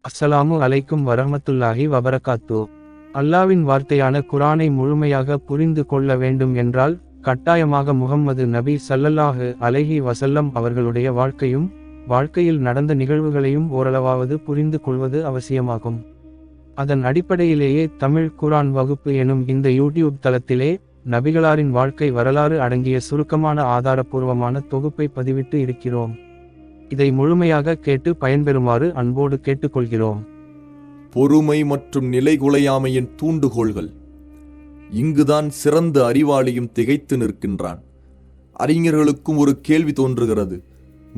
அஸ்ஸலாமு அலைக்கும் வரஹ்மத்துல்லாஹி வபரகாத்து. அல்லாவின் வார்த்தையான குரானை முழுமையாக புரிந்து கொள்ள வேண்டும் என்றால் கட்டாயமாக முஹம்மது நபி ஸல்லல்லாஹு அலைஹி வஸல்லம் அவர்களுடைய வாழ்க்கையில் நடந்த நிகழ்வுகளையும் ஓரளவாவது புரிந்து கொள்வது அவசியமாகும். அதன் அடிப்படையிலேயே தமிழ் குரான் வகுப்பு எனும் இந்த யூடியூப் தளத்திலே நபிகளாரின் வாழ்க்கை வரலாறு அடங்கிய சுருக்கமான ஆதாரபூர்வமான தொகுப்பை பதிவிட்டு இருக்கிறோம். இதை முழுமையாக கேட்டு பயன்பெறுமாறு அன்போடு கேட்டுக்கொள்கிறோம். பொறுமை மற்றும் நிலைகுலையாமையின் தூண்டுகோள்கள். இங்குதான் சிறந்த அறிவாளியும் திகைத்து நிற்கின்றான். அறிஞர்களுக்கும் ஒரு கேள்வி தோன்றுகிறது.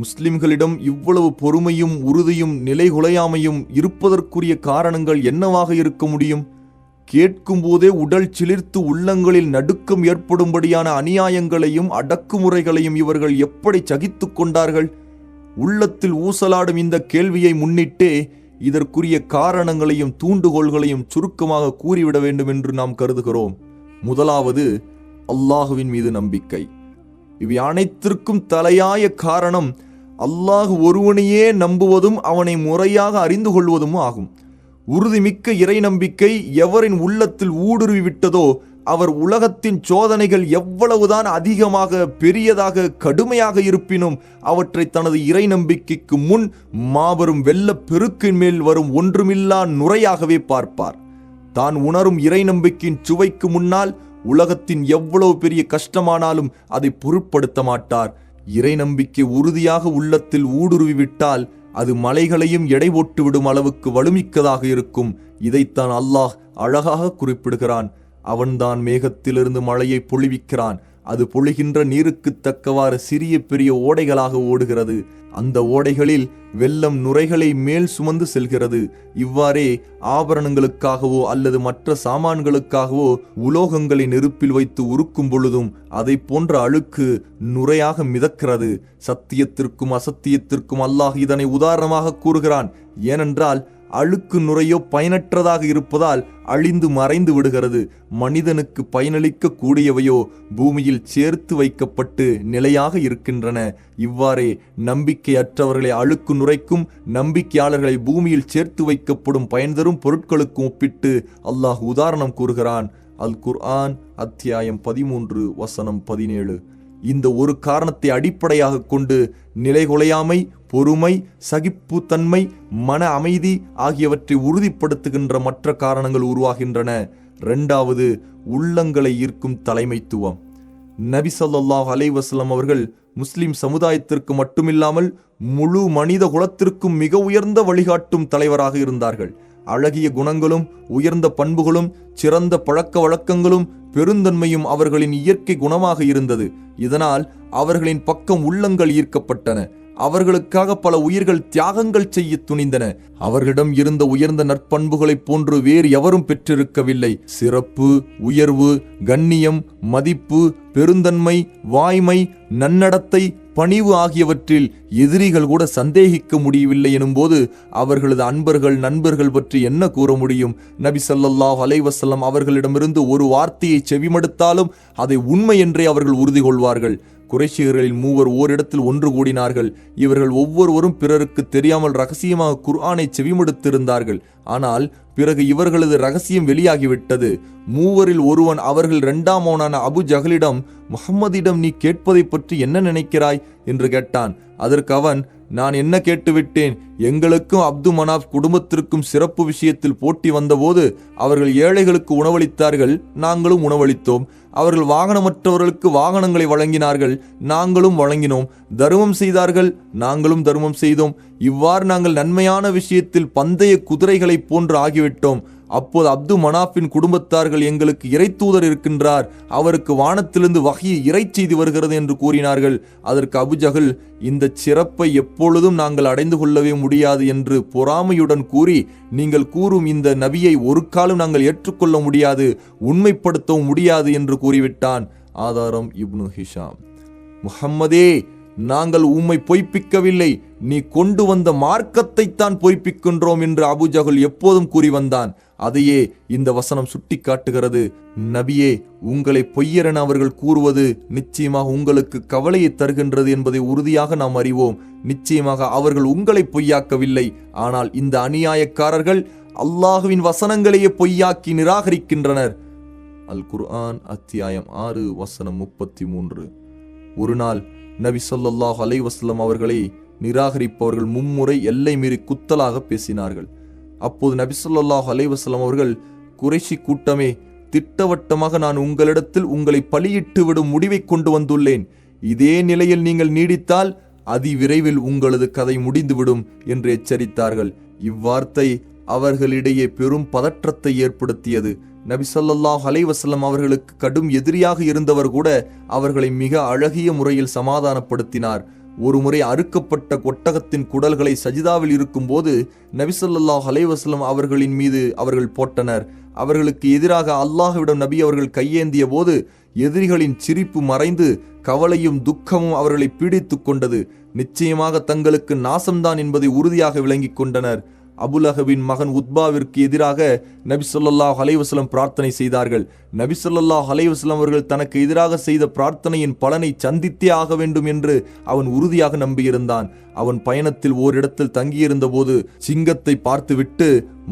முஸ்லிம்களிடம் இவ்வளவு பொறுமையும் உறுதியும் நிலைகுலையாமையும் இருப்பதற்குரிய காரணங்கள் என்னவாக இருக்க முடியும்? கேட்கும் போதே உடல் சிலிர்த்து உள்ளங்களில் நடுக்கம் ஏற்படும்படியான அநியாயங்களையும் அடக்குமுறைகளையும் இவர்கள் எப்படி சகித்து கொண்டார்கள்? உள்ளத்தில் ஊசலாடும் இந்த கேள்வியை முன்னிட்டே இதற்குரிய காரணங்களையும் தூண்டுகோள்களையும் சுருக்கமாக கூறிவிட வேண்டும் என்று நாம் கருதுகிறோம். முதலாவது, அல்லாஹுவின் மீது நம்பிக்கை. இவை அனைத்திற்கும் தலையாய காரணம் அல்லாஹ் ஒருவனையே நம்புவதும் அவனை முறையாக அறிந்து கொள்வதும் ஆகும். உறுதிமிக்க இறை நம்பிக்கை எவரின் உள்ளத்தில் ஊடுருவி விட்டதோ அவர் உலகத்தின் சோதனைகள் எவ்வளவுதான் அதிகமாக பெரியதாக கடுமையாக இருப்பினும் அவற்றை தனது இறை நம்பிக்கைக்கு முன் மாபெரும் வெள்ளப் பெருக்கின் மேல் வரும் ஒன்றுமில்லா நுரையாகவே பார்ப்பார். தான் உணரும் இறை நம்பிக்கையின் சுவைக்கு முன்னால் உலகத்தின் எவ்வளவு பெரிய கஷ்டமானாலும் அதை பொருட்படுத்த மாட்டார். இறை நம்பிக்கை உறுதியாக உள்ளத்தில் ஊடுருவிவிட்டால் அது மலைகளையும் எடை போட்டுவிடும் அளவுக்கு வலுமிக்கதாக இருக்கும். இதைத்தான் அல்லாஹ் அழகாக குறிப்பிடுகிறான். அவன்தான் மேகத்திலிருந்து மழையை பொழிவிக்கிறான். அது பொழிகின்ற நீருக்கு தக்கவாறு சிறிய பெரிய ஓடைகளாக ஓடுகிறது. அந்த ஓடைகளில் வெள்ளம் நுரைகளை மேல் சுமந்து செல்கிறது. இவ்வாறே ஆபரணங்களுக்காகவோ அல்லது மற்ற சாமான்களுக்காகவோ உலோகங்களை நெருப்பில் வைத்து உருக்கும் பொழுதும் அதை போன்ற அழுக்கு நுரையாக மிதக்கிறது. சத்தியத்திற்கும் அசத்தியத்திற்கும் அல்லாஹ் இதனை உதாரணமாக கூறுகிறான். ஏனென்றால் அழுக்கு நுரையோ பயனற்றதாக இருப்பதால் அழிந்து மறைந்து விடுகிறது. மனிதனுக்கு பயனளிக்க கூடியவையோ பூமியில் சேர்த்து வைக்கப்பட்டு நிலையாக இருக்கின்றன. இவ்வாறே நம்பிக்கையற்றவர்களை அழுக்கு நுரைக்கும் நம்பிக்கையாளர்களை பூமியில் சேர்த்து வைக்கப்படும் பயன் தரும் பொருட்களுக்கும் ஒப்பிட்டு அல்லாஹ் உதாரணம் கூறுகிறான். அல் குர்ஆன் அத்தியாயம் 13 வசனம் 17. இந்த ஒரு காரணத்தை அடிப்படையாக கொண்டு நிலைகுலையாமை, பொறுமை, சகிப்புத்தன்மை, மன அமைதி ஆகியவற்றை உறுதிப்படுத்துகின்ற மற்ற காரணங்கள் உருவாகின்றன. இரண்டாவது, உள்ளங்களை ஈர்க்கும் தலைமைத்துவம். நபி ஸல்லல்லாஹு அலைஹி வஸல்லம் அவர்கள் முஸ்லிம் சமுதாயத்திற்கு மட்டுமில்லாமல் முழு மனித குலத்திற்கும் மிக உயர்ந்த வழிகாட்டும் தலைவராக இருந்தார்கள். அழகிய குணங்களும் உயர்ந்த பண்புகளும் சிறந்த பழக்க வழக்கங்களும் பெருந்தன்மையும் அவர்களின் இயற்கை குணமாக இருந்தது. இதனால் அவர்களின் பக்கம் உள்ளங்கள் ஈர்க்கப்பட்டன. அவர்களுக்காக பல உயிர்கள் தியாகங்கள் செய்ய துணிந்தன. அவர்களிடம் இருந்த உயர்ந்த நற்பண்புகளைப் போன்று வேறு எவரும் பெற்றிருக்கவில்லை. சிறப்பு, உயர்வு, கண்ணியம், மதிப்பு, பெருந்தன்மை, வாய்மை, நன்னடத்தை, பணிவு ஆகியவற்றில் எதிரிகள் கூட சந்தேகிக்க முடியவில்லை எனும்போது அவர்களது அன்பர்கள் நண்பர்கள் பற்றி என்ன கூற முடியும்? நபி ஸல்லல்லாஹு அலைஹி வஸல்லம் அவர்களிடமிருந்து ஒரு வார்த்தையை செவிமடுத்தாலும் அதை உண்மை என்றே அவர்கள் உறுதி கொள்வார்கள். குறைஷியர்களில் 3 ஓரிடத்தில் ஒன்று கூடினார்கள். இவர்கள் ஒவ்வொருவரும் பிறருக்கு தெரியாமல் ரகசியமாக குர்ஆனை செவிமடுத்திருந்தார்கள். ஆனால் பிறகு இவர்களது ரகசியம் வெளியாகிவிட்டது. 3 ஒருவன் அவர்கள் 2ஆமவனான அபு ஜஹலிடம், முஹம்மதிடம் நீ கேட்பதை பற்றி என்ன நினைக்கிறாய் என்று கேட்டான். அதற்கு அவன், நான் என்ன கேட்டுவிட்டேன்? எங்களுக்கும் அப்து மனாப் குடும்பத்திற்கும் சிறப்பு விஷயத்தில் போட்டி வந்தபோது அவர்கள் ஏழைகளுக்கு உணவளித்தார்கள், நாங்களும் உணவளித்தோம். அவர்கள் வாகனமற்றவர்களுக்கு வாகனங்களை வழங்கினார்கள், நாங்களும் வழங்கினோம். தர்மம் செய்தார்கள், நாங்களும் தர்மம் செய்தோம். இவ்வாறு நாங்கள் நன்மையான விஷயத்தில் பந்தய குதிரைகளை போன்று ஆகிவிட்டோம். அப்போது அப்து மனாஃபின் குடும்பத்தார்கள், எங்களுக்கு இறை தூதர் இருக்கின்றார், அவருக்கு வானத்திலிருந்து வஹி இறை செய்தி வருகிறது என்று கூறினார்கள். அதற்கு அபு ஜஹல், இந்த சிறப்பை எப்பொழுதும் நாங்கள் அடைந்து கொள்ளவே முடியாது என்று பொறாமையுடன் கூறி, நீங்கள் கூறும் இந்த நபியை ஒரு காலம் நாங்கள் ஏற்றுக்கொள்ள முடியாது, உண்மைப்படுத்தவும் முடியாது என்று கூறிவிட்டான். ஆதாரம் இப்னு ஹிஷாம். முஹம்மதே, நாங்கள் உம்மை பொய்ப்பிக்கவில்லை, நீ கொண்டு வந்த மார்க்கத்தைத்தான் பொய்ப்பிக்கின்றோம் என்று அபு ஜஹல் எப்போதும் கூறி வந்தான். அதையே இந்த வசனம் சுட்டிக்காட்டுகிறது. நபியே, உங்களை பொய்யரென அவர்கள் கூறுவது நிச்சயமாக உங்களுக்கு கவலையை தருகின்றது என்பதை உறுதியாக நாம் அறிவோம். நிச்சயமாக அவர்கள் உங்களை பொய்யாக்கவில்லை. ஆனால் இந்த அநியாயக்காரர்கள் அல்லாஹுவின் வசனங்களையே பொய்யாக்கி நிராகரிக்கின்றனர். அல் குர்ஆன் அத்தியாயம் 6 வசனம் 33. ஒரு நாள் நபி ஸல்லல்லாஹு அலைஹி வஸல்லம் அவர்களை நிராகரிப்பவர்கள் மும்முறை எல்லை மீறி குத்தலாக பேசினார்கள். அப்போது நபி ஸல்லல்லாஹு அலைஹி வஸல்லம் அவர்கள், குறைஷி கூட்டமே, திட்டவட்டமாக நான் உங்களிடத்தில் உங்களை பலியிட்டு விடும் முடிவை கொண்டு வந்துள்ளேன். இதே நிலையில் நீங்கள் நீடித்தால் அதிவிரைவில் உங்களது கதை முடிந்துவிடும் என்று எச்சரித்தார்கள். இவ்வார்த்தை அவர்களிடையே பெரும் பதற்றத்தை ஏற்படுத்தியது. நபி ஸல்லல்லாஹு அலைஹி வஸல்லம் அவர்களுக்கு கடும் எதிரியாக இருந்தவர் கூட அவர்களை மிக அழகிய முறையில் சமாதானப்படுத்தினார். ஒருமுறை அறுக்கப்பட்ட ஒட்டகத்தின் குடல்களை சஜிதாவில் இருக்கும்போது நபி ஸல்லல்லாஹு அலைஹி வஸல்லம் அவர்களின் மீது அவர்கள் போட்டனர். அவர்களுக்கு எதிராக அல்லாஹ்விடம் நபி அவர்கள் கையேந்திய போது எதிரிகளின் சிரிப்பு மறைந்து கவலையும் துக்கமும் அவர்களை பீடித்து கொண்டது. நிச்சயமாக தங்களுக்கு நாசம்தான் என்பதை உறுதியாக விளங்கிக் கொண்டனர். அபுலஹபின் மகன் உத்பாவிற்கு எதிராக நபி ஸல்லல்லாஹு அலைஹி வஸல்லம் பிரார்த்தனை செய்தார்கள். நபி ஸல்லல்லாஹு அலைஹி வஸல்லம் அவர்கள் தனக்கு எதிராக செய்த பிரார்த்தனையின் பலனை சந்தித்தே ஆக வேண்டும் என்று அவன் உறுதியாக நம்பியிருந்தான். அவன் பயணத்தில் ஓரிடத்தில் தங்கியிருந்த போது சிங்கத்தை பார்த்துவிட்டு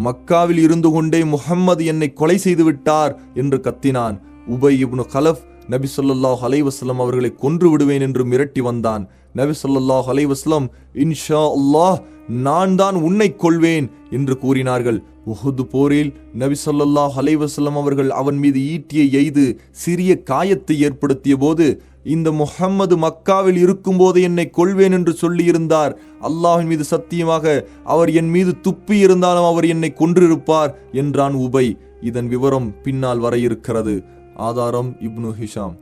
மக்காவில் இருந்து கொண்டே முஹம்மது என்னை கொலை செய்து விட்டார் என்று கத்தினான். உபை இப்னு கலஃப் நபி ஸல்லல்லாஹு அலைஹி வஸல்லம் அவர்களை கொன்று விடுவேன் என்று மிரட்டி வந்தான். நபி ஸல்லல்லாஹு அலைஹி வஸல்லம், இன்ஷா அல்லாஹ், நான் தான் உன்னை கொள்வேன் என்று கூறினார்கள். உஹுது போரில் நபி ஸல்லல்லாஹு அலைஹி வஸல்லம் அவர்கள் அவன் மீது ஈட்டியை எய்து சிறிய காயத்தை ஏற்படுத்திய போது, இந்த முஹம்மது மக்காவில் இருக்கும் போது என்னை கொள்வேன் என்று சொல்லியிருந்தார். அல்லாஹ்வின் மீது சத்தியமாக அவர் என் மீது துப்பி இருந்தாலும் அவர் என்னை கொன்றிருப்பார் என்றான் உபை. இதன் விவரம் பின்னால் வர இருக்கிறது. ஆதாரம் இப்னு ஹிஷாம்.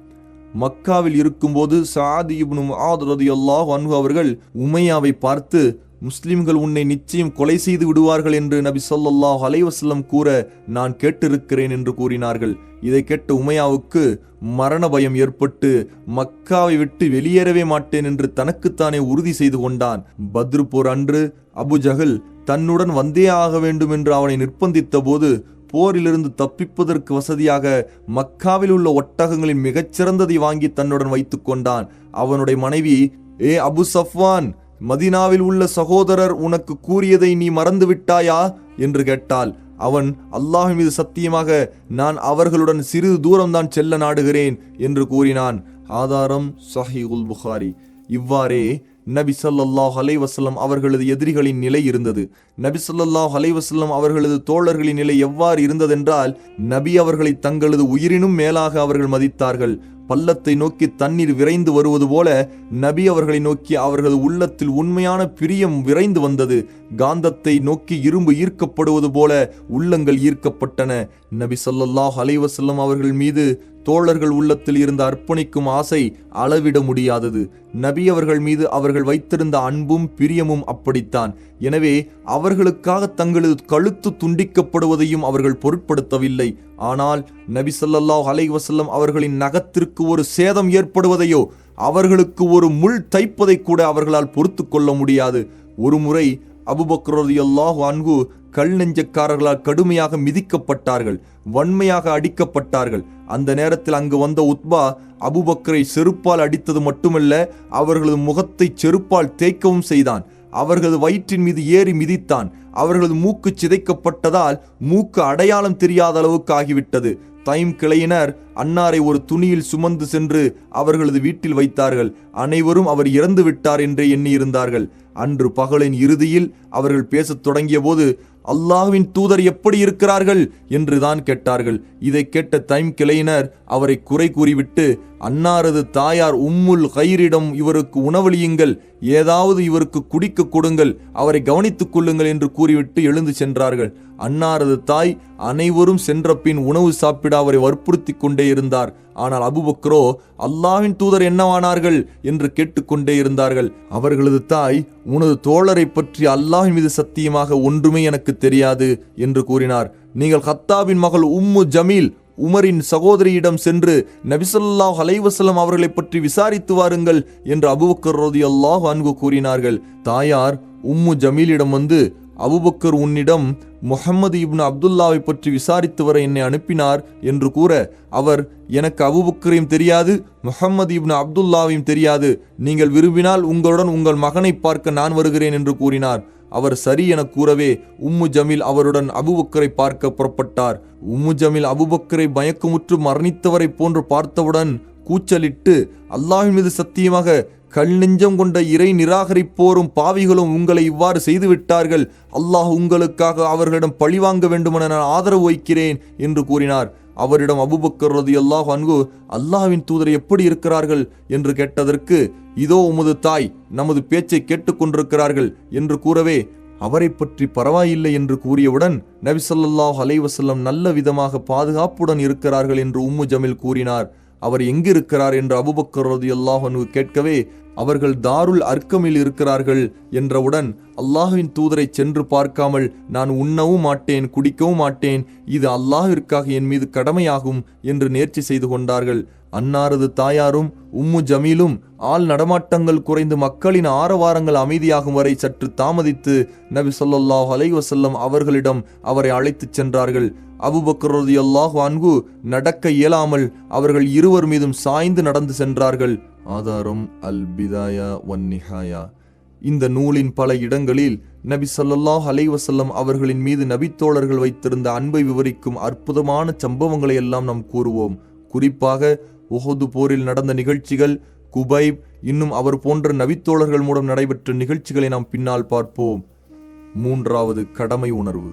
மக்காவில் இருக்கும்போது சஅத் இப்னு முஆத் ரலியல்லாஹு அன்ஹு அவர்கள் உமையாவை பார்த்து, முஸ்லிம்கள் உன்னை நிச்சயம் கொலை செய்து விடுவார்கள் என்று நபி ஸல்லல்லாஹு அலைஹி வஸல்லம் கூற நான் கேட்டிருக்கிறேன் என்று கூறினார்கள். இதை கேட்ட உமையாவுக்கு மரண பயம் ஏற்பட்டு மக்காவை விட்டு வெளியேறவே மாட்டேன் என்று தனக்குத்தானே உறுதி செய்து கொண்டான். பத்ர் போர் அன்று அபு ஜஹல் தன்னுடன் வந்தே ஆக வேண்டும் என்று அவனை நிர்பந்தித்த போது போரிலிருந்து தப்பிப்பதற்கு வசதியாக மக்காவில் உள்ள ஒட்டகங்களின் மிகச்சிறந்ததை வாங்கி தன்னுடன் வைத்துக் கொண்டான். அவனுடைய மனைவி, ஏ அபு சஃப்வான், மதீனாவில் உள்ள சகோதரர் உனக்கு கூறியதை நீ மறந்து விட்டாயா என்று கேட்டாள். அவன், அல்லாஹ்வின் மீது சத்தியமாக நான் அவர்களுடன் சிறிது தூரம்தான் செல்ல நாடுகிறேன் என்று கூறினான். ஆதாரம் ஸஹீஹுல் புகாரி. இவ்வாறே நபி ஸல்லல்லாஹு அலைஹி வஸல்லம் அவர்களது எதிரிகளின் நிலை இருந்தது. நபி ஸல்லல்லாஹு அலைஹி வஸல்லம் அவர்களது தோழர்களின் நிலை எவ்வாறு இருந்ததென்றால், நபி அவர்களை தங்களது உயிரினும் மேலாக அவர்கள் மதித்தார்கள். பள்ளத்தை நோக்கி தண்ணீர் விரைந்து வருவது போல நபி அவர்களை நோக்கி அவர்களது உள்ளத்தில் உண்மையான பிரியம் விரைந்து வந்தது. காந்தத்தை நோக்கி இரும்பு ஈர்க்கப்படுவது போல உள்ளங்கள் ஈர்க்கப்பட்டன. நபி ஸல்லல்லாஹு அலைஹி வஸல்லம் அவர்கள் மீது தோழர்கள் உள்ளத்தில் இருந்த அர்ப்பணிக்கும் ஆசை அளவிட முடியாதது. நபி அவர்கள் மீது அவர்கள் வைத்திருந்த அன்பும் பிரியமும் அப்படித்தான். எனவே அவர்களுக்காக தங்களது கழுத்து துண்டிக்கப்படுவதையும் அவர்கள் பொருட்படுத்தவில்லை. ஆனால் நபி ஸல்லல்லாஹு அலைஹி வஸல்லம் அவர்களின் நகத்திற்கு ஒரு சேதம் ஏற்படுவதையோ அவர்களுக்கு ஒரு முள் தைப்பதை கூட அவர்களால் பொறுத்து கொள்ள முடியாது. ஒரு முறை அபூபக்கர் ரலியல்லாஹு அன்ஹு கல் நெஞ்சக்காரர்களால் கடுமையாக மிதிக்கப்பட்டார்கள், வன்மையாக அடிக்கப்பட்டார்கள். அந்த நேரத்தில் அங்கு வந்த உத்பா அபூபக்கரை செருப்பால் அடித்தது மட்டுமல்ல, அவர்களது முகத்தை செருப்பால் தேய்க்கவும் செய்தான். அவர்களது வயிற்றின் மீது ஏறி மிதித்தான். அவர்களது மூக்கு சிதைக்கப்பட்டதால் மூக்கு அடையாளம் தெரியாத அளவுக்கு ஆகிவிட்டது. தைம் கிளையினர் அன்னாரை ஒரு துணியில் சுமந்து சென்று அவர்களது வீட்டில் வைத்தார்கள். அனைவரும் அவர் இறந்து விட்டார் என்றே எண்ணியிருந்தார்கள். அன்று பகலின் இறுதியில் அவர்கள் பேசத் தொடங்கிய போது, அல்லாஹ்வின் தூதர் எப்படி இருக்கிறார்கள் என்று தான் கேட்டார்கள். இதை கேட்ட தைம் கிளையினர் அவரை குறை கூறிவிட்டு, அன்னாரது தாயார் உம்முல் கைரிடம் இவருக்கு உணவளியுங்கள், ஏதாவது இவருக்கு குடிக்க கொடுங்கள், அவரை கவனித்துக் கொள்ளுங்கள் என்று கூறிவிட்டு எழுந்து சென்றார்கள். அன்னாரது தாய் அனைவரும் சென்ற பின் உணவு சாப்பிட அவரை வற்புறுத்தி கொண்டே இருந்தார். ஆனால் அபூபக்கரோ அல்லாஹ்வின் தூதர் என்னவானார்கள் என்று கேட்டுக்கொண்டே இருந்தார்கள். அவர்களது தாய், உனது தோழரை பற்றி அல்லாஹ்வின் மீது சத்தியமாக ஒன்றுமே எனக்கு தெரியாது என்று கூறினார். நீங்கள் கத்தாபின் மகள் உம்மு ஜமீல் உமரின் சகோதரியிடம் சென்று நபி ஸல்லல்லாஹு அலைஹி வஸல்லம் அவர்களை பற்றி விசாரித்து வாருங்கள் என்று அபூபக்கர் ரலியல்லாஹு அன்ஹு கூறினார்கள். தாயார் உம்மு ஜமீலிடம் வந்து, அபூபக்கர் உன்னிடம் முஹம்மது இப்னு அப்துல்லாவை பற்றி விசாரித்து வர என்னை அனுப்பினார் என்று கூற, அவர், எனக்கு அபூபக்கரையும் தெரியாது, முஹம்மது இப்னு அப்துல்லாவையும் தெரியாது. நீங்கள் விரும்பினால் உங்களுடன் உங்கள் மகனை பார்க்க நான் வருகிறேன் என்று கூறினார். அவர் சரி என கூறவே உம்மு ஜமீல் அவருடன் அபூபக்கரை பார்க்க புறப்பட்டார். உம்மு ஜமீல் அபூபக்கரை மயக்கமுற்று மரணித்தவரை போன்று பார்த்தவுடன் கூச்சலிட்டு, அல்லாஹ்வின் மீது சத்தியமாக கல் நெஞ்சம் கொண்ட இறை நிராகரிப்போரும் பாவிகளும் உங்களை இவ்வாறு செய்துவிட்டார்கள். அல்லாஹ் உங்களுக்காக அவர்களிடம் பழிவாங்க வேண்டுமென நான் ஆதரவு வைக்கிறேன் என்று கூறினார். அவரிடம் அபூபக்கர் ரலியல்லாஹு அன்ஹு, அல்லாஹ்வின் தூதர் எப்படி இருக்கிறார்கள் என்று கேட்டதற்கு, இதோ உமது தாய் நமது பேச்சை கேட்டுக்கொண்டிருக்கிறார்கள் என்று கூறவே, அவரை பற்றி பரவாயில்லை என்று கூறியவுடன் நபி ஸல்லல்லாஹு அலைஹி வஸல்லம் நல்ல விதமாக பாதுகாப்புடன் இருக்கிறார்கள் என்று உம்மு ஜமீல் கூறினார். அவர் எங்கிருக்கிறார் என்று அபூபக்கர் ரலியல்லாஹு அன்ஹு கேட்கவே, அவர்கள் தாருல் அர்கமில் இருக்கிறார்கள் என்றவுடன், அல்லாஹ்வின் தூதரை சென்று பார்க்காமல் நான் உண்ணவும் மாட்டேன், குடிக்கவும் மாட்டேன், இது அல்லாஹ்விற்காக என் மீது கடமையாகும் என்று நேர்ச்சி செய்து கொண்டார்கள். அன்னாரது தாயாரும் உம்மு ஜமீலும் ஆள் நடமாட்டங்கள் குறைந்து மக்களின் ஆரவாரங்கள் அமைதியாகும் வரை சற்று தாமதித்து நபி ஸல்லல்லாஹு அலைஹி வஸல்லம் அவர்களிடம் அவரை அழைத்துச் சென்றார்கள். அபூபக்கர் ரலியல்லாஹு அன்ஹு நடக்க இயலாமல் அவர்கள் இருவர் மீதும் சாய்ந்து நடந்து சென்றார்கள். ஆதாரம் அல் பிதாயா வன் நிஹாயா. இந்த நூலின் பல இடங்களில் நபி ஸல்லல்லாஹு அலைஹி வஸல்லம் அவர்களின் மீது நபித்தோழர்கள் வைத்திருந்த அன்பை விவரிக்கும் அற்புதமான சம்பவங்களை எல்லாம் நாம் கூறுவோம். குறிப்பாக உஹது போரில் நடந்த நிகழ்ச்சிகள், குபைப், இன்னும் அவர் போன்ற நபித்தோழர்கள் மூலம் நடைபெற்ற நிகழ்ச்சிகளை நாம் பின்னால் பார்ப்போம். 3வது, கடமை உணர்வு.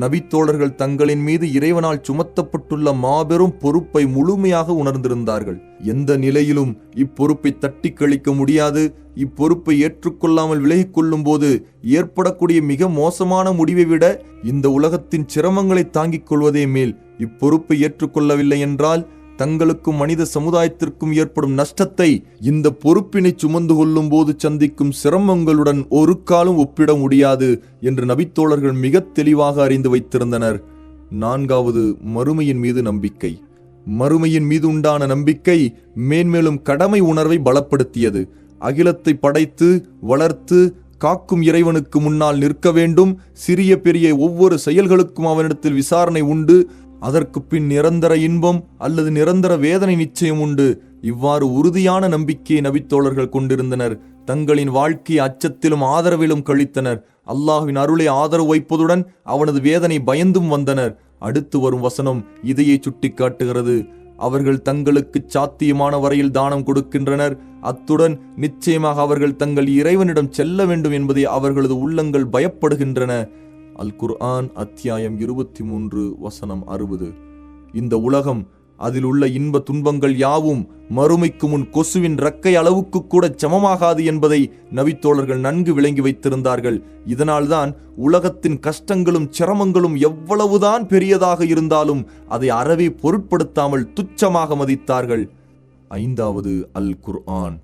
நபித்தோழர்கள் தங்களின் மீது இறைவனால் சுமத்தப்பட்டுள்ள மாபெரும் பொறுப்பை முழுமையாக உணர்ந்திருந்தார்கள். எந்த நிலையிலும் இப்பொறுப்பை தட்டி கழிக்க முடியாது. இப்பொறுப்பை ஏற்றுக்கொள்ளாமல் விலகிக் கொள்ளும் போது ஏற்படக்கூடிய மிக மோசமான முடிவை விட இந்த உலகத்தின் சிரமங்களை தாங்கிக் கொள்வதே மேல். இப்பொறுப்பை ஏற்றுக்கொள்ளவில்லை என்றால் தங்களுக்கும் மனித சமுதாயத்திற்கும் ஏற்படும் நஷ்டத்தை இந்த பொறுப்பினை சுமந்து கொள்ளும் போது சந்திக்கும் சிரமங்களுடன் ஒரு காலம் ஒப்பிட முடியாது என்று நபித்தோழர்கள் மிக தெளிவாக அறிந்து வைத்திருந்தனர். 4வது, மறுமையின் மீது நம்பிக்கை. மறுமையின் மீது உண்டான நம்பிக்கை மேன்மேலும் கடமை உணர்வை பலப்படுத்தியது. அகிலத்தை படைத்து வளர்த்து காக்கும் இறைவனுக்கு முன்னால் நிற்க வேண்டும். சிறிய பெரிய ஒவ்வொரு செயல்களுக்கும் அவனிடத்தில் விசாரணை உண்டு. அதற்கு பின் நிரந்தர இன்பம் அல்லது நிரந்தர வேதனை நிச்சயம் உண்டு. இவ்வாறு உறுதியான நம்பிக்கையை நபித்தோழர்கள் கொண்டிருந்தனர். தங்களின் வாழ்க்கையை அச்சத்திலும் ஆதரவிலும் கழித்தனர். அல்லாஹ்வின் அருளை ஆதரவு வைப்பதுடன் அவனது வேதனை பயந்தும் வந்தனர். அடுத்து வரும் வசனம் இதையே சுட்டி காட்டுகிறது. அவர்கள் தங்களுக்கு சாத்தியமான வரையில் தானம் கொடுக்கின்றனர். அத்துடன் நிச்சயமாக அவர்கள் தங்கள் இறைவனிடம் செல்ல வேண்டும் என்பதை அவர்களது உள்ளங்கள் பயப்படுகின்றன. அல் குர்ஆன் அத்தியாயம் 23 வசனம் 60. இந்த உலகம், அதில் உள்ள இன்ப துன்பங்கள் யாவும் மறுமைக்கு முன் கொசுவின் இறக்கை அளவுக்கு கூட சமமாகாது என்பதை நபித்தோழர்கள் நன்கு விளங்கி வைத்திருந்தார்கள். இதனால்தான் உலகத்தின் கஷ்டங்களும் சிரமங்களும் எவ்வளவுதான் பெரியதாக இருந்தாலும் அதை அறவே பொருட்படுத்தாமல் துச்சமாக மதித்தார்கள். 5வது, அல் குர்ஆன்.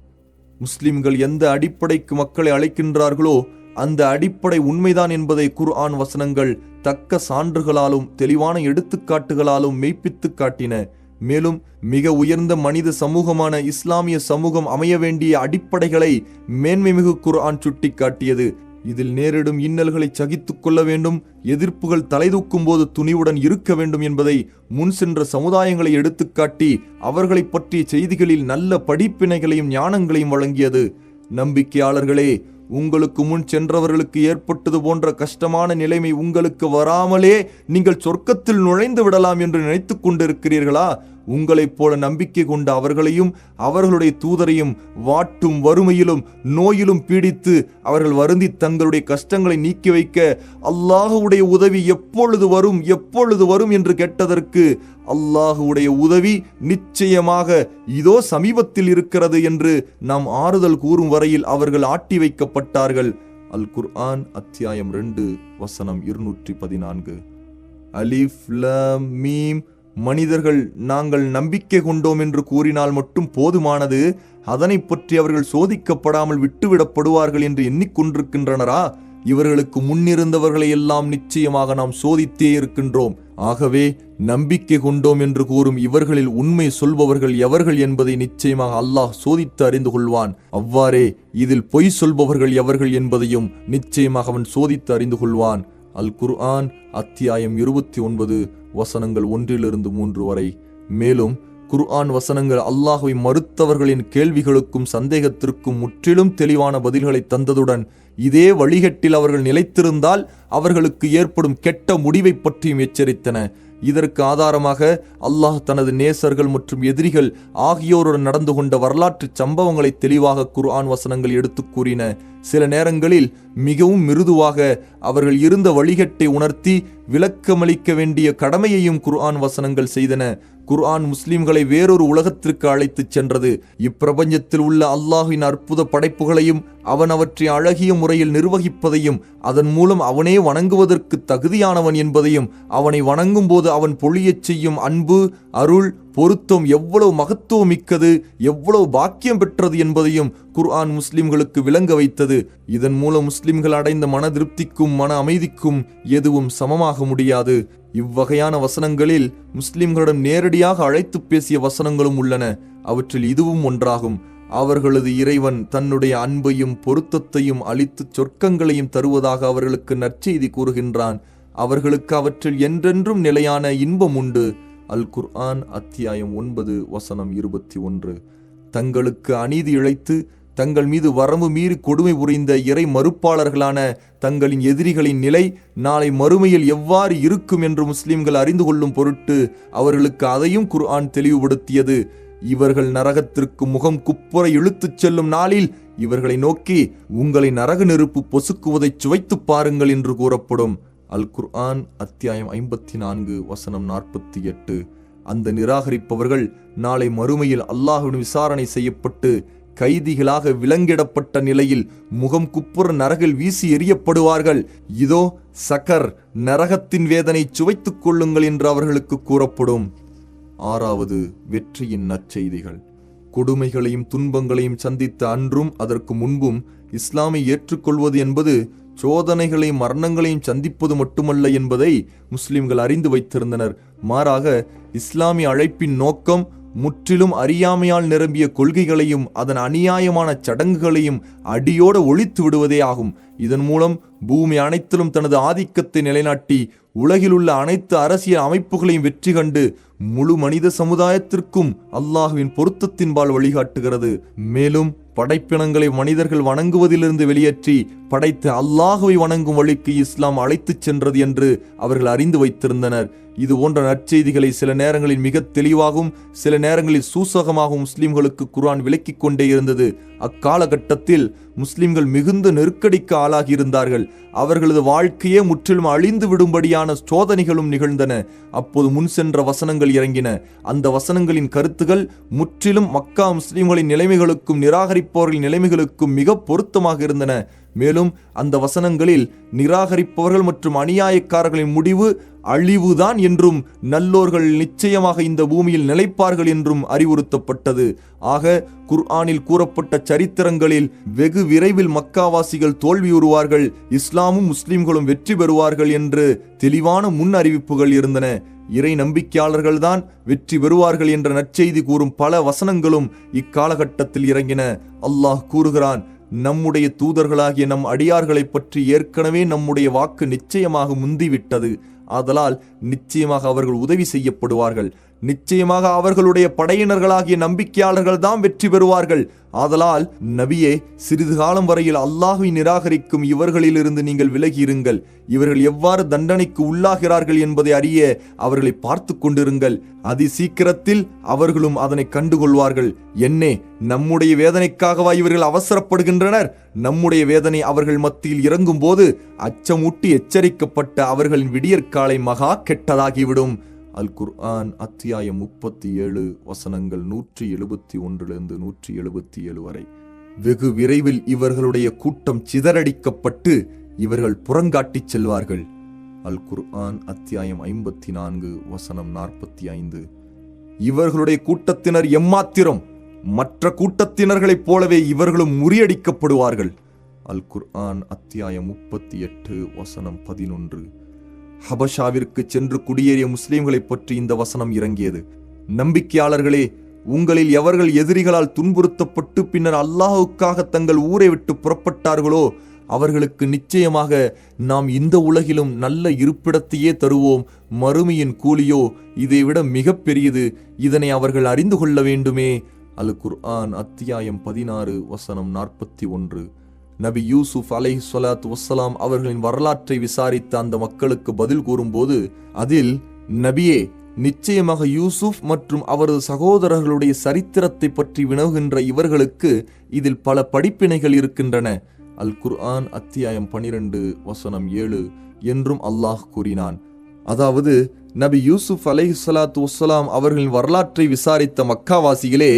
முஸ்லிம்கள் எந்த அடிப்படைக்கு மக்களை அழைக்கின்றார்களோ அந்த அடிப்படை உண்மைதான் என்பதை குர்ஆன் வசனங்கள் தக்க சான்றுகளாலும் தெளிவான எடுத்துக்காட்டுகளாலும் மெய்ப்பித்து காட்டின. மேலும் மிக உயர்ந்த மனித சமூகமான இஸ்லாமிய சமூகம் அமைய வேண்டிய அடிப்படைகளை மேன்மைமிகு குர்ஆன் சுட்டி காட்டியது. இதில் நேரிடும் இன்னல்களை சகித்துக் கொள்ள வேண்டும், எதிர்ப்புகள் தலைதூக்கும் போது துணிவுடன் இருக்க வேண்டும் என்பதை முன் சென்ற சமுதாயங்களை எடுத்துக்காட்டி அவர்களை பற்றிய செய்திகளில் நல்ல படிப்பினைகளையும் ஞானங்களையும் வழங்கியது. நம்பிக்கையாளர்களே, உங்களுக்கு முன் சென்றவர்களுக்கு ஏற்பட்டது போன்ற கஷ்டமான நிலைமை உங்களுக்கு வராமலே நீங்கள் சொர்க்கத்தில் நுழைந்து விடலாம் என்று நினைத்துக் கொண்டிருக்கிறீர்களா? உங்களைப் போல நம்பிக்கை கொண்ட அவர்களையும் அவர்களுடைய தூதரையும் வாட்டும் வறுமையிலும் நோயிலும் பீடித்து அவர்கள் வருந்தி தங்களுடைய கஷ்டங்களை நீக்கி வைக்க அல்லாஹுடைய உதவி எப்பொழுது வரும் எப்பொழுது வரும் என்று கேட்டதற்கு அல்லாஹுடைய உதவி நிச்சயமாக இதோ சமீபத்தில் இருக்கிறது என்று நாம் ஆறுதல் கூறும் வரையில் அவர்கள் ஆட்டி வைக்கப்பட்டார்கள். அல் குர்ஆன் அத்தியாயம் 2 வசனம் 214. அலிஃப் லாம் மீம். மனிதர்கள் நாங்கள் நம்பிக்கை கொண்டோம் என்று கூறினால் மட்டும் போதுமானது, அதனை பற்றி அவர்கள் சோதிக்கப்படாமல் விட்டுவிடப்படுவார்கள் என்று எண்ணிக்கொண்டிருக்கின்றனரா? இவர்களுக்கு முன்னிருந்தவர்களை எல்லாம் நிச்சயமாக நாம் சோதித்தே இருக்கின்றோம். ஆகவே நம்பிக்கை கொண்டோம் என்று கூறும் இவர்களில் உண்மை சொல்பவர்கள் எவர்கள் என்பதை நிச்சயமாக அல்லாஹ் சோதித்து அறிந்து கொள்வான். அவ்வாறே இதில் பொய் சொல்பவர்கள் எவர்கள் என்பதையும் நிச்சயமாக அவன் சோதித்து அறிந்து கொள்வான். அல் குர்ஆன் அத்தியாயம் 29 வசனங்கள் 1-3 வரை. மேலும் குர்ஆன் வசனங்கள் அல்லாஹ்வை மறுத்தவர்களின் கேள்விகளுக்கும் சந்தேகத்திற்கும் முற்றிலும் தெளிவான பதில்களை தந்ததுடன் இதே வழிகட்டில் அவர்கள் நிலைத்திருந்தால் அவர்களுக்கு ஏற்படும் கெட்ட முடிவை பற்றியும் எச்சரித்தன. இதற்கு ஆதாரமாக அல்லாஹ் தனது நேசர்கள் மற்றும் எதிரிகள் ஆகியோருடன் நடந்து கொண்ட வரலாற்று சம்பவங்களை தெளிவாக குர்ஆன் வசனங்கள் எடுத்து கூறின. சில நேரங்களில் மிகவும் மிருதுவாக அவர்கள் இருந்த வழிகட்டை உணர்த்தி விளக்கமளிக்க வேண்டிய கடமையையும் குர்ஆன் வசனங்கள் செய்தன. குர்ஆன் முஸ்லிம்களை வேறொரு உலகத்திற்கு அழைத்துச் சென்றது. இப்பிரபஞ்சத்தில் உள்ள அல்லாஹ்வின் அற்புத படைப்புகளையும் அவன் அவற்றை அழகிய முறையில் நிர்வகிப்பதையும் அதன் மூலம் அவனே வணங்குவதற்கு தகுதியானவன் என்பதையும் அவனை வணங்கும் போது அவன் பொழியச் செய்யும் அன்பு, அருள், பொருத்தம் எவ்வளவு மகத்துவம் மிக்கது, எவ்வளவு பாக்கியம் பெற்றது என்பதையும் குர்ஆன் முஸ்லிம்களுக்கு விளங்க வைத்தது. இதன் மூலம் முஸ்லிம்கள் அடைந்த மன திருப்திக்கும் மன அமைதிக்கும் எதுவும் சமமாக முடியாது. இவ்வகையான வசனங்களில் முஸ்லிம்களிடம் நேரடியாக அழைத்து பேசிய வசனங்களும் உள்ளன. அவற்றில் இதுவும் ஒன்றாகும். அவர்களது இறைவன் தன்னுடைய அன்பையும் பொருத்தத்தையும் அளித்து சொர்க்கங்களையும் தருவதாக அவர்களுக்கு நற்செய்தி கூறுகின்றான். அவர்களுக்கு அவற்றில் என்றென்றும் நிலையான இன்பம் உண்டு. அல் குர்ஆன் அத்தியாயம் 9 வசனம் 21. தங்களுக்கு அநீதி இழைத்து தங்கள் மீது வரம்பு மீறி கொடுமை புரிந்த இறை மறுப்பாளர்களான தங்களின் எதிரிகளின் நிலை நாளை மறுமையில் எவ்வாறு இருக்கும் என்று முஸ்லிம்கள் அறிந்து கொள்ளும் பொருட்டு அவர்களுக்கு அதையும் குர்ஆன் தெளிவுபடுத்தியது. இவர்கள் நரகத்திற்கு முகம் குப்புற இழுத்துச் செல்லும் நாளில் இவர்களை நோக்கி உங்களை நரக நெருப்பு பொசுக்குவதை சுவைத்து பாருங்கள் என்று கூறப்படும். அல் குர்ஆன் அத்தியாயம் 54 வசனம் 48. அந்த நிராகரிப்பவர்கள் நாளை மறுமையில் அல்லாஹ்வின் விசாரணை செய்யப்பட்டு கைதிகளாக விலங்கிடப்பட்ட நிலையில் முகம் குப்புற நரகில் வீசி எறியப்படுவார்கள். இதோ சக்கர், நரகத்தின் வேதனை சுவைத்துக் கொள்ளுங்கள் என்று அவர்களுக்கு கூறப்படும். 6வது, வெற்றியின் நற்செய்திகள். கொடுமைகளையும் துன்பங்களையும் சந்தித்த அன்றும் அதற்கு முன்பும் இஸ்லாமை ஏற்றுக்கொள்வது என்பது சோதனைகளையும் மரணங்களையும் சந்திப்பது மட்டுமல்ல என்பதை முஸ்லிம்கள் அறிந்து வைத்திருந்தனர். மாறாக இஸ்லாமிய அழைப்பின் நோக்கம் முற்றிலும் அறியாமையால் நிரம்பிய கொள்கைகளையும் அதன் அநியாயமான சடங்குகளையும் அடியோடு ஒழித்து விடுவதே ஆகும். இதன் மூலம் பூமி அனைத்திலும் தனது ஆதிக்கத்தை நிலைநாட்டி உலகிலுள்ள அனைத்து அரசியல் அமைப்புகளையும் வெற்றி கண்டு முழு மனித சமுதாயத்திற்கும் அல்லாஹ்வின் பொருத்தத்தின்பால் வழிகாட்டுகிறது. மேலும் படைப்பினங்களை மனிதர்கள் வணங்குவதிலிருந்து வெளியேற்றி படைத்த அல்லாஹ்வை வணங்கும் வழிக்கு இஸ்லாம் அழைத்துச் சென்றது என்று அவர்கள் அறிந்து வைத்திருந்தனர். இது போன்ற நற்செய்திகளை சில நேரங்களில் மிக தெளிவாகவும் சில நேரங்களில் சூசகமாகவும் முஸ்லிம்களுக்கு குர்ஆன் விளக்கிக் கொண்டே இருந்தது. அக்காலகட்டத்தில் முஸ்லிம்கள் மிகுந்த நெருக்கடிக்கு ஆளாகி இருந்தார்கள். அவர்களது வாழ்க்கையே முற்றிலும் அழிந்து விடும்படியான சோதனைகளும் நிகழ்ந்தன. அப்போது முன் சென்ற வசனங்கள் இறங்கின. அந்த வசனங்களின் கருத்துகள் முற்றிலும் மக்கா முஸ்லிம்களின் நிலைமைகளுக்கும் நிராகரிப்பவர்களின் நிலைமைகளுக்கும் மிக பொருத்தமாக இருந்தன. மேலும் அந்த வசனங்களில் நிராகரிப்பவர்கள் மற்றும் அநியாயக்காரர்களின் முடிவு அழிவுதான் என்றும் நல்லோர்கள் நிச்சயமாக இந்த பூமியில் நிலைப்பார்கள் என்றும் அறிவுறுத்தப்பட்டது. ஆக குர்ஆனில் கூறப்பட்ட சரித்திரங்களில் வெகு விரைவில் மக்காவாசிகள் தோல்வியுறுவார்கள், இஸ்லாமும் முஸ்லிம்களும் வெற்றி பெறுவார்கள் என்று தெளிவான முன் அறிவிப்புகள் இருந்தன. இறை நம்பிக்கையாளர்கள்தான் வெற்றி பெறுவார்கள் என்ற நற்செய்தி கூறும் பல வசனங்களும் இக்காலகட்டத்தில் இறங்கின. அல்லாஹ் கூறுகிறான், நம்முடைய தூதர்களாகிய நம் அடியார்களை பற்றி ஏற்கனவே நம்முடைய வாக்கு நிச்சயமாக முந்திவிட்டது. ஆதலால் நிச்சயமாக அவர்கள் உதவி செய்யப்படுவார்கள். நிச்சயமாக அவர்களுடைய படையினர்களாகிய நம்பிக்கையாளர்கள் தான் வெற்றி பெறுவார்கள். ஆதலால் நபியே, சிறிது காலம் வரையில் அல்லாஹ்வை நிராகரிக்கும் இவர்களிலிருந்து நீங்கள் விலகியிருங்கள். இவர்கள் எவ்வாறு தண்டனைக்கு உள்ளாகிறார்கள் என்பதை அறிய அவர்களை பார்த்து கொண்டிருங்கள். அதி சீக்கிரத்தில் அவர்களும் அதனை கண்டுகொள்வார்கள். என்னே, நம்முடைய வேதனைக்காகவா இவர்கள் அவசரப்படுகின்றனர்? நம்முடைய வேதனை அவர்கள் மத்தியில் இறங்கும் போது அச்சமூட்டி எச்சரிக்கப்பட்ட அவர்களின் விடியற்காலை மகா கெட்டதாகிவிடும். அல் குர்ஆன் அத்தியாயம் 37 வசனங்கள் 171 177 வரை. வெகு விரைவில் இவர்களுடைய கூட்டம் சிதறடிக்கப்பட்டு இவர்கள் புறங்காட்டிச் செல்வார்கள். அல் குர்ஆன் அத்தியாயம் 54 வசனம் 45. இவர்களுடைய கூட்டத்தினர் எம்மாத்திரம், மற்ற கூட்டத்தினர்களைப் போலவே இவர்களும் முறியடிக்கப்படுவார்கள். அல் குர்ஆன் அத்தியாயம் 38 வசனம் 11. ஹபஷாவிற்கு சென்று குடியேறிய முஸ்லிம்களை பற்றி இந்த வசனம் இறங்கியது. நம்பிக்கையாளர்களே, உங்களில் எவர்கள் எதிரிகளால் துன்புறுத்தப்பட்டு பின்னர் அல்லாஹுக்காக தங்கள் ஊரை விட்டு புறப்பட்டார்களோ அவர்களுக்கு நிச்சயமாக நாம் இந்த உலகிலும் நல்ல இருப்பிடத்தையே தருவோம், மறுமையின் கூலியோ இதைவிட மிக பெரியது, இதனை அவர்கள் அறிந்து கொள்ள வேண்டுமே. அல் குர்ஆன் அத்தியாயம் 16 வசனம் 41. நபி யூசுப் அலைஹிஸ்ஸலாத்து வஸ்ஸலாம் அவர்களின் வரலாற்றை விசாரித்த அந்த மக்களுக்கு பதில் கூறும்போது, அதில் நபியே, நிச்சயமாக யூசுப் மற்றும் அவரது சகோதரர்களுடைய சரித்திரத்தை பற்றி வினவுகின்ற இவர்களுக்கு இதில் பல படிப்பினைகள் இருக்கின்றன. அல் குர்ஆன் அத்தியாயம் 12 வசனம் 7 என்றும் அல்லாஹ் கூறினான். அதாவது நபி யூசுப் அலைஹிஸ்ஸலாத்து வஸ்ஸலாம் அவர்களின் வரலாற்றை விசாரித்த மக்காவாசிகளே,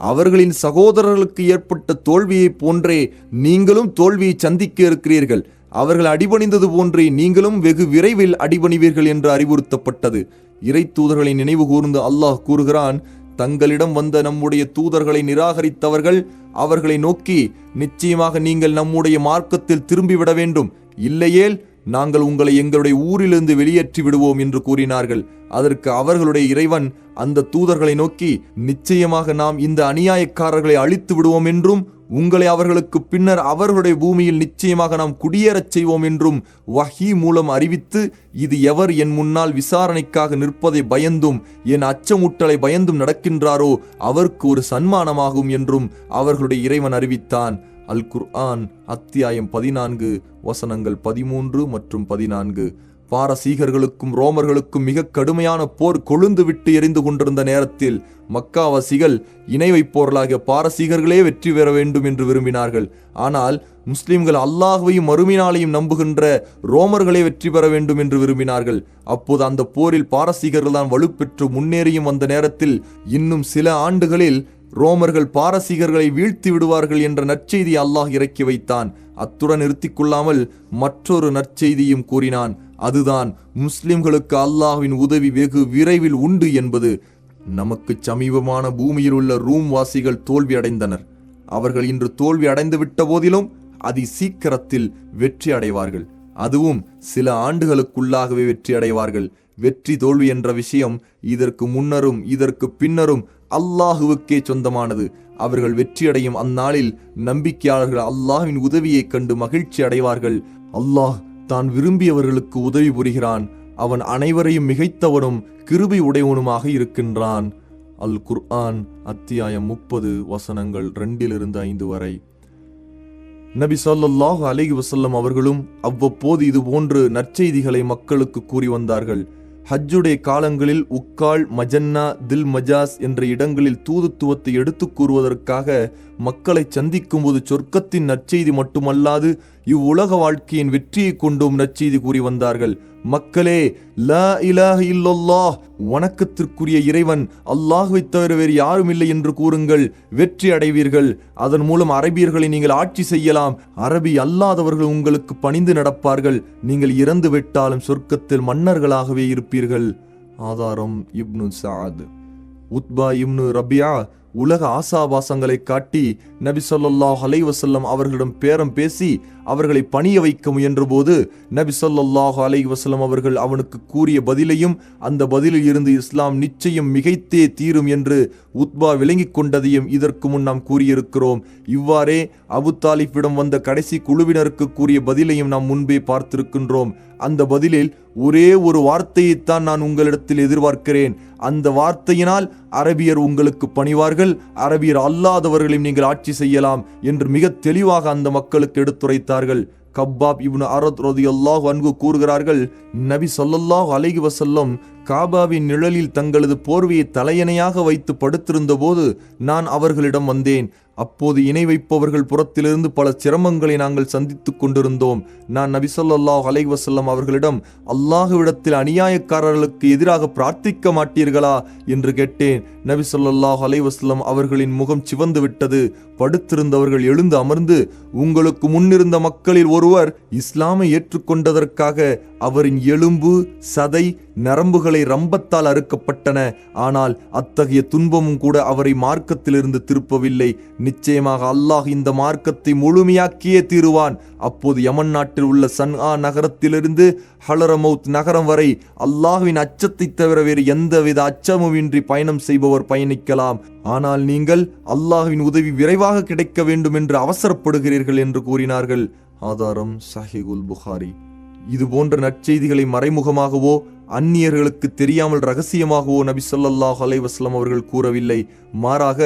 அவர்களின் சகோதரர்களுக்கு ஏற்பட்ட தோல்வியை போன்றே நீங்களும் தோல்வியை சந்திக்க இருக்கிறீர்கள். அவர்கள் அடிபணிந்தது போன்றே நீங்களும் வெகு விரைவில் அடிபணிவீர்கள் என்று அறிவுறுத்தப்பட்டது. இறை தூதர்களை நினைவு கூர்ந்து அல்லாஹ் கூறுகிறான், தங்களிடம் வந்த நம்முடைய தூதர்களை நிராகரித்தவர்கள் அவர்களை நோக்கி, நிச்சயமாக நீங்கள் நம்முடைய மார்க்கத்தில் திரும்பிவிட வேண்டும், இல்லையேல் நாங்கள் உங்களை எங்களுடைய ஊரிலிருந்து வெளியேற்றி விடுவோம் என்று கூறினார்கள். அதற்கு அவர்களுடைய இறைவன் அந்த தூதர்களை நோக்கி, நிச்சயமாக நாம் இந்த அநியாயக்காரர்களை அழித்து விடுவோம் என்றும் உங்களை அவர்களுக்கு பின்னர் அவர்களுடைய பூமியில் நிச்சயமாக நாம் குடியேறச் செய்வோம் என்றும் வஹீ மூலம் அறிவித்து, இது எவர் என் முன்னால் விசாரணைக்காக நிற்பதை பயந்தும் என் அச்சமுட்டலை பயந்தும் நடக்கின்றாரோ அவருக்கு ஒரு சன்மானமாகும் என்றும் அவர்களுடைய இறைவன் அறிவித்தான். அல் குர்ஆன் அத்தியாயம் 14 வசனங்கள் 13 மற்றும் 14. பாரசீகர்களுக்கும் ரோமர்களுக்கும் மிக கடுமையான போர் கொழுந்து விட்டு எரிந்து கொண்டிருந்த நேரத்தில் மக்காவாசிகள் இணை வைப்போர்களாகிய பாரசீகர்களே வெற்றி பெற வேண்டும் என்று விரும்பினார்கள். ஆனால் முஸ்லிம்கள் அல்லாஹ்வையும் மறுமையினாலையும் நம்புகின்ற ரோமர்களே வெற்றி பெற வேண்டும் என்று விரும்பினார்கள். அப்போது அந்த போரில் பாரசீகர்கள் தான் வலுப்பெற்று முன்னேறியும் வந்த நேரத்தில் இன்னும் சில ஆண்டுகளில் ரோமர்கள் பாரசீகர்களை வீழ்த்தி விடுவார்கள் என்ற நற்செய்தி அல்லாஹ் இறக்கி வைத்தான். அத்துடன் நிறுத்திக் கொள்ளாமல் மற்றொரு நற்செய்தியும் கூறினான். அதுதான் முஸ்லிம்களுக்கு அல்லாஹ்வின் உதவி வெகு விரைவில் உண்டு என்பது. நமக்கு சமீபமான பூமியில் உள்ள ரூம் வாசிகள் தோல்வி அடைந்தனர். அவர்கள் இன்று தோல்வி அடைந்து விட்ட போதிலும் அதி சீக்கிரத்தில் வெற்றி அடைவார்கள். அதுவும் சில ஆண்டுகளுக்குள்ளாகவே வெற்றி அடைவார்கள். வெற்றி தோல்வி என்ற விஷயம் இதற்கு முன்னரும் இதற்கு பின்னரும் அல்லாஹுவுக்கே சொந்தமானது. அவர்கள் வெற்றியடையும் அந்நாளில் நம்பிக்கையாளர்கள் அல்லாஹ்வின் உதவியை கண்டு மகிழ்ச்சி அடைவார்கள். அல்லாஹ் தான் விரும்பியவர்களுக்கு உதவி புரிகிறான். அவன் அனைவரையும் மிகைத்தவனும் கிருபை உடையவனுமாக இருக்கின்றான். அல் குர்ஆன் அத்தியாயம் 30 வசனங்கள் 2-5 வரை. நபி ஸல்லல்லாஹு அலைஹி வஸல்லம் அவர்களும் அவ்வப்போது இது போன்று நற்செய்திகளை மக்களுக்கு கூறி வந்தார்கள். ஹஜ்ஜுடைய காலங்களில் உக்கால், மஜன்னா, தில் மஜாஸ் என்ற இடங்களில் தூதுத்துவத்தை எடுத்து கூறுவதற்காக மக்களை சந்திக்கும் போது சொர்க்கத்தின் நற்செய்தி மட்டுமல்லாது இவ்வுலக வாழ்க்கையின் வெற்றியை கொண்டும் நற்செய்தி கூறி வந்தார்கள். மக்களே, லா இலாஹ இல்லல்லாஹ், வணக்கத்திற்குரிய இறைவன் அல்லாஹ்வை தவிர வேறு யாரும் இல்லை என்று கூறுங்கள், வெற்றி அடைவீர்கள். அதன் மூலம் அரபியர்களை நீங்கள் ஆட்சி செய்யலாம். அரபி அல்லாதவர்கள் உங்களுக்கு பணிந்து நடப்பார்கள். நீங்கள் இறந்து விட்டாலும் சொர்க்கத்தில் மன்னர்களாகவே இருப்பீர்கள். ஆதாரம் இப்னு சஅத். உத்பா இப்னு ரபியா உலக ஆசாபாசங்களை காட்டி நபி ஸல்லல்லாஹு அலைஹி வஸல்லம் அவர்களிடம் பேரம் பேசி அவர்களை பணிய வைக்க முயன்ற போது நபி ஸல்லல்லாஹு அலைஹி வஸல்லம் அவர்கள் அவனுக்கு கூறிய பதிலையும் அந்த பதிலில் இருந்து இஸ்லாம் நிச்சயம் மிகைத்தே தீரும் என்று உத்பா விளங்கிக் கொண்டதையும் இதற்கு முன் நாம் கூறியிருக்கிறோம். இவ்வாறே அபு தாலிபிடம் வந்த கடைசி குழுவினருக்கு கூறிய பதிலையும் நாம் முன்பே பார்த்திருக்கின்றோம். அந்த பதிலில் ஒரே ஒரு வார்த்தையைத்தான் நான் உங்களிடத்தில் எதிர்பார்க்கிறேன். அந்த வார்த்தையினால் அரபியர் உங்களுக்கு பணிவார்கள், அரபியர் அல்லாதவர்களையும் நீங்கள் ஆட்சி செய்யலாம் என்று மிக தெளிவாக அந்த மக்களுக்கு எடுத்துரைத்தார்கள். கப்பாப் இப்னு அரத் ரலியல்லாஹு அன்ஹு கூறுகிறார்கள், நபி ஸல்லல்லாஹு அலைஹி வஸல்லம் காபாவின் நிழலில் தங்களது போர்வையை தலையணையாக வைத்து படுத்திருந்த போது நான் அவர்களிடம் வந்தேன். அப்போது இணை வைப்பவர்கள் புறத்திலிருந்து பல சிரமங்களை நாங்கள் சந்தித்துக் கொண்டிருந்தோம். நான் நபி ஸல்லல்லாஹு அலைஹி வஸல்லம் அவர்களிடம், அல்லாஹ்விடத்தில் அநியாயக்காரர்களுக்கு எதிராக பிரார்த்திக்க மாட்டீர்களா என்று கேட்டேன். நபி ஸல்லல்லாஹு அலைஹி வஸல்லம் அவர்களின் முகம் சிவந்து விட்டது. படுத்திருந்தவர்கள் எழுந்து அமர்ந்து, உங்களுக்கு முன்னிருந்த மக்களில் ஒருவர் இஸ்லாமை ஏற்றுக்கொண்டதற்காக அவரின் எலும்பு, சதை, நரம்புகளை ரம்பத்தால் அறுக்கப்பட்டன. ஆனால் அத்தகைய துன்பமும் கூட அவரை மார்க்கத்திலிருந்து திருப்பவில்லை. நிச்சயமாக அல்லாஹ் இந்த மார்க்கத்தை முழுமையாக்கியே தீருவான். அப்போது யமன் நாட்டில் உள்ள சன்ஆ நகரத்திலிருந்து ஹலரமௌத் நகரம் வரை அல்லாஹ்வின் அச்சத்தை தவிர வேறு எந்தவித அச்சமுமின்றி பயணம் செய்பவர் பயணிக்கலாம். ஆனால் நீங்கள் அல்லாஹ்வின் உதவி விரைவாக கிடைக்க வேண்டும் என்று அவசரப்படுகிறீர்கள் என்று கூறினார்கள். ஆதாரம் சஹீஹுல் புகாரி. இது போன்ற நற்செய்திகளை மறைமுகமாகவோ அந்நியர்களுக்கு தெரியாமல் ரகசியமாகவோ நபி ஸல்லல்லாஹு அலைஹி வஸல்லம் அவர்கள் கூறவில்லை. மாறாக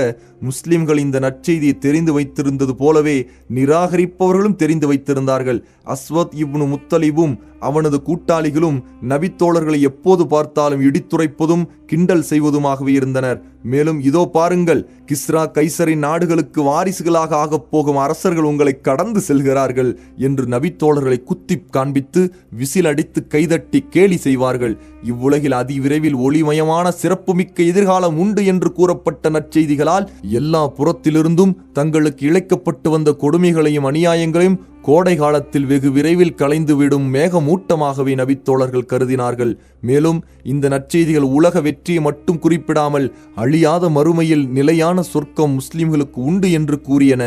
முஸ்லிம்கள் இந்த நற்செய்தியை தெரிந்து வைத்திருந்தது போலவே நிராகரிப்பவர்களும் தெரிந்து வைத்திருந்தார்கள். அஸ்வத் இப்னு முத்தலிபும் அவனது கூட்டாளிகளும் நபித்தோழர்களை எப்போது பார்த்தாலும் இடித்துரைப்பதும் கிண்டல் செய்வதுமாகவே இருந்தனர். மேலும் இதோ பாருங்கள், கிஸ்ரா கைசரின் நாடுகளுக்கு வாரிசுகளாக ஆகப் போகும் அரசர்கள் உங்களை கடந்து செல்கிறார்கள் என்று நபித்தோழர்களை குத்தி காண்பித்து விசில் அடித்து கைதட்டி கேலி செய்வார்கள். இவ்வுலகில் அதிவிரைவில் ஒளிமயமான சிறப்புமிக்க எதிர்காலம் உண்டு என்று கூறப்பட்ட நற்செய்திகளால் எல்லா புறத்திலிருந்தும் தங்களுக்கு இழைக்கப்பட்டு வந்த கொடுமைகளையும் அநியாயங்களையும் கோடை காலத்தில் வெகு விரைவில் கலைந்துவிடும் மேகமூட்டமாகவே நபித்தோழர்கள் கருதினார்கள். மேலும் இந்த நற்செய்திகள் உலக வெற்றியை மட்டும் குறிப்பிடாமல் அழியாத மறுமையில் நிலையான சொர்க்கம் முஸ்லிம்களுக்கு உண்டு என்று கூறியன.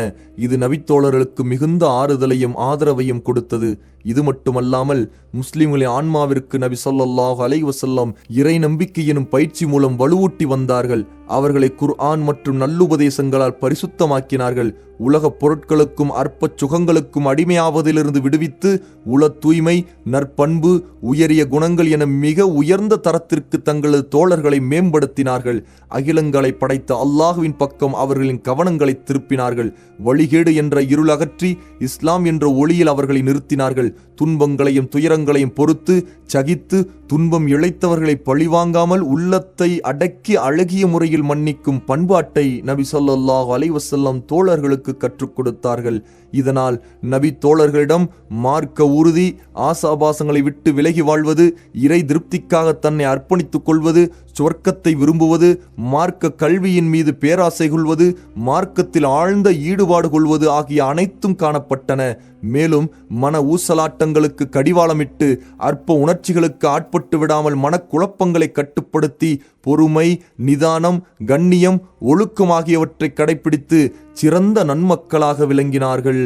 இது நபித்தோழர்களுக்கு மிகுந்த ஆறுதலையும் ஆதரவையும் கொடுத்தது. இது மட்டுமல்லாமல் முஸ்லிம்களின் ஆன்மாவிற்கு நபி ஸல்லல்லாஹு அலைஹி வஸல்லம் இறை நம்பிக்கை எனும் பயிற்சி மூலம் வலுவூட்டி வந்தார்கள். அவர்களை குர்ஆன் மற்றும் நல்லுபதேசங்களால் பரிசுத்தமாக்கினார்கள். உலகப் பொருட்களுக்கும் அற்ப சுகங்களுக்கும் அடிமையாவதிலிருந்து விடுவித்து உள தூய்மை, நற்பண்பு, உயரிய குணங்கள் என மிக உயர்ந்த தரத்திற்கு தங்களது தோழர்களை மேம்படுத்தினார்கள். அகிலங்களை படைத்த அல்லாஹுவின் பக்கம் அவர்களின் கவனங்களை திருப்பினார்கள். வழிகேடு என்ற இருள் அகற்றி இஸ்லாம் என்ற ஒளியில் அவர்களை நிறுத்தினார்கள். துன்பங்களையும் துயரங்களையும் பொறுத்து சகித்து துன்பம் இழைத்தவர்களை பழிவாங்காமல் உள்ளத்தை அடக்கி அழகிய முறையில் மன்னிக்கும் பண்பாட்டை நபி ஸல்லல்லாஹு அலைஹி வஸல்லம் தோழர்களுக்கு கற்றுக் கொடுத்தார்கள். இதனால் நபி தோழர்களிடம் மார்க்க உறுதி, ஆசாபாசங்களை விட்டு விலகி வாழ்வது, இறை திருப்திக்காக தன்னை அர்ப்பணித்துக் கொள்வது, சொர்க்கத்தை விரும்புவது, மார்க்க கல்வியின் மீது பேராசை கொள்வது, மார்க்கத்தில் ஆழ்ந்த ஈடுபாடு கொள்வது ஆகிய அனைத்தும் காணப்பட்டன. மேலும் மன ஊசலாட்டங்களுக்கு கடிவாளமிட்டு அற்ப உணர்ச்சிகளுக்கு ஆட்பட்டு விடாமல் மனக்குழப்பங்களை கட்டுப்படுத்தி பொறுமை, நிதானம், கண்ணியம், ஒழுக்கம் ஆகியவற்றை கடைபிடித்து சிறந்த நன்மக்களாக விளங்கினார்கள்.